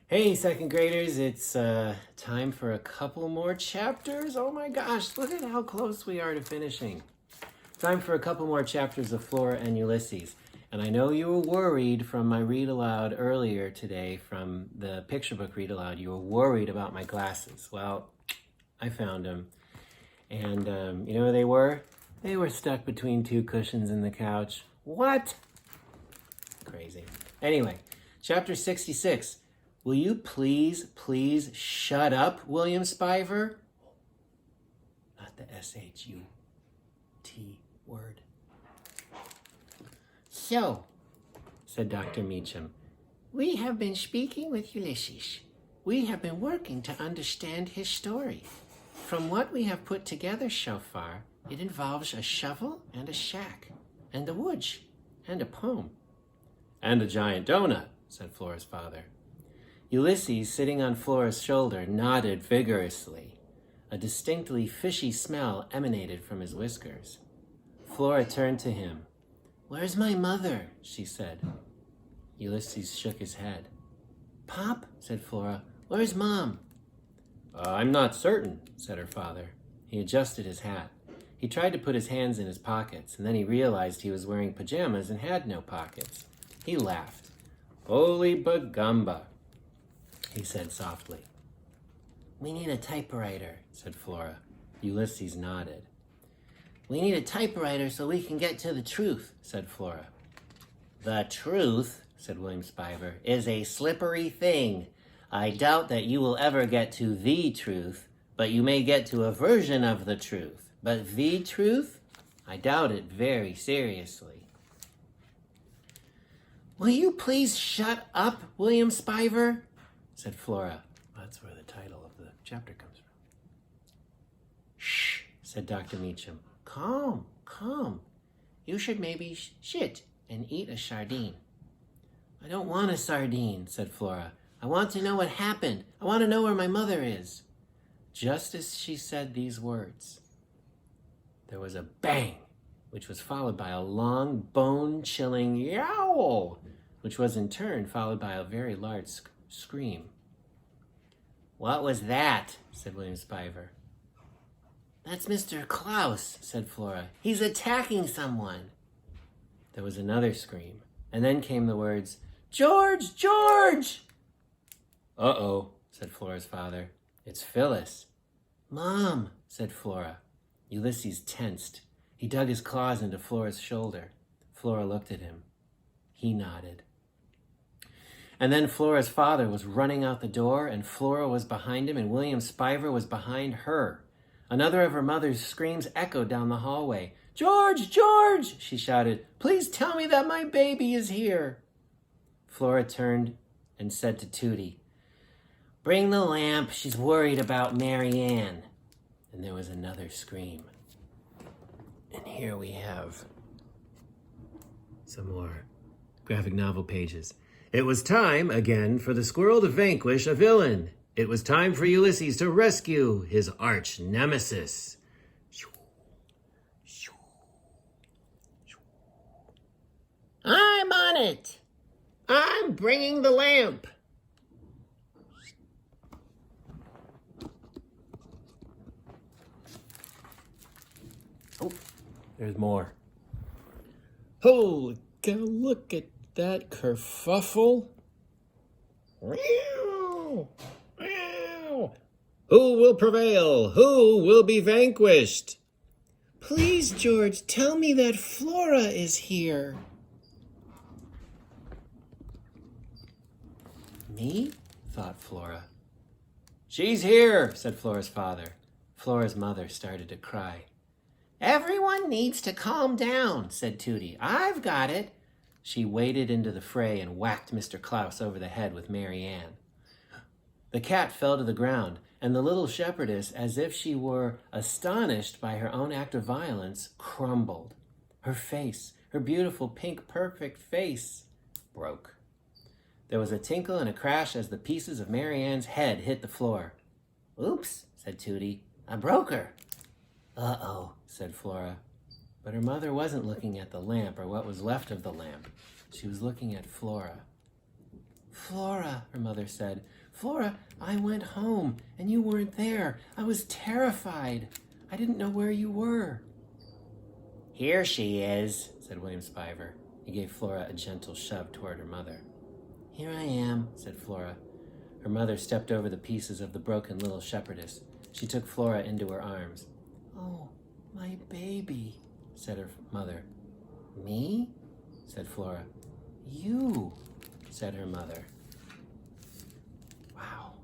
Hey, second graders, it's time for a couple more chapters. Oh my gosh, look at how close we are to finishing. Time for a couple more chapters of Flora and Ulysses. And I know you were worried from my read aloud earlier today, from the picture book read aloud, you were worried about my glasses. Well, I found them. And you know where they were? They were stuck between two cushions in the couch. What? Crazy. Anyway, chapter 66. Will you please shut up, William Spiver? Not the S-H-U-T word. So, said Dr. Meacham, we have been speaking with Ulysses. We have been working to understand his story. From what we have put together so far, it involves a shovel and a shack, and the woods, and a poem. And a giant donut, said Flora's father. Ulysses, sitting on Flora's shoulder, nodded vigorously. A distinctly fishy smell emanated from his whiskers. Flora turned to him. "Where's my mother?" she said. Ulysses shook his head. "Pop," said Flora, "where's Mom?" "I'm not certain," said her father. He adjusted his hat. He tried to put his hands in his pockets, and then he realized he was wearing pajamas and had no pockets. He laughed. "Holy bagumba," he said softly. "We need a typewriter," said Flora. Ulysses nodded. "We need a typewriter so we can get to the truth," said Flora. "The truth," said William Spiver, "is a slippery thing. I doubt that you will ever get to the truth, but you may get to a version of the truth. But the truth? I doubt it very seriously." "Will you please shut up, William Spiver?" said Flora. That's where the title of the chapter comes from. "Shh," said Dr. Meacham. Calm. You should maybe sit and eat a sardine." "I don't want a sardine," said Flora. "I want to know what happened. I want to know where my mother is." Just as she said these words, there was a bang, which was followed by a long, bone-chilling yowl, which was in turn followed by a very large scream. "What was that?" said William Spiver. "That's Mr. Klaus," said Flora. "He's attacking someone." There was another scream, and then came the words, "George! George!" "Uh-oh," said Flora's father. "It's Phyllis." "Mom," said Flora. Ulysses tensed. He dug his claws into Flora's shoulder. Flora looked at him. He nodded. And then Flora's father was running out the door, and Flora was behind him, and William Spiver was behind her. Another of her mother's screams echoed down the hallway. "George! George!" she shouted. "Please tell me that my baby is here." Flora turned and said to Tootie, "Bring the lamp. She's worried about Mary Ann." And there was another scream. And here we have some more graphic novel pages. It was time, again, for the squirrel to vanquish a villain. It was time for Ulysses to rescue his arch nemesis. "I'm on it. I'm bringing the lamp." Oh, there's more. Holy cow, look at that kerfuffle. Meow, meow. Who will prevail? Who will be vanquished? "Please, George, tell me that Flora is here." "Me?" thought Flora. "She's here," said Flora's father. Flora's mother started to cry. "Everyone needs to calm down," said Tootie. "I've got it." She waded into the fray and whacked Mr. Klaus over the head with Mary Ann. The cat fell to the ground, and the little shepherdess, as if she were astonished by her own act of violence, crumbled. Her face, her beautiful pink perfect face, broke. There was a tinkle and a crash as the pieces of Mary Ann's head hit the floor. "Oops," said Tootie. "I broke her." "Uh-oh," said Flora. But her mother wasn't looking at the lamp or what was left of the lamp. She was looking at Flora. Flora, her mother said. Flora, I went home and you weren't there. I was terrified. I didn't know where you were. Here she is, said William Spiver. He gave Flora a gentle shove toward her mother. Here I am, said Flora. Her mother stepped over the pieces of the broken little shepherdess. She took Flora into her arms. Oh, my baby, said her mother. Me? Said Flora. You, said her mother. Wow.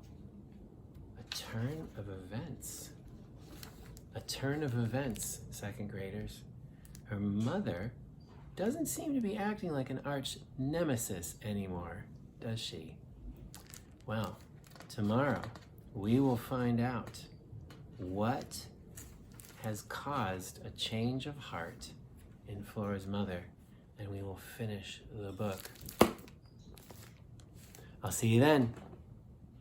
A turn of events. A turn of events, second graders. Her mother doesn't seem to be acting like an arch nemesis anymore, does she? Well, tomorrow we will find out what has caused a change of heart in Flora's mother, and we will finish the book. I'll see you then.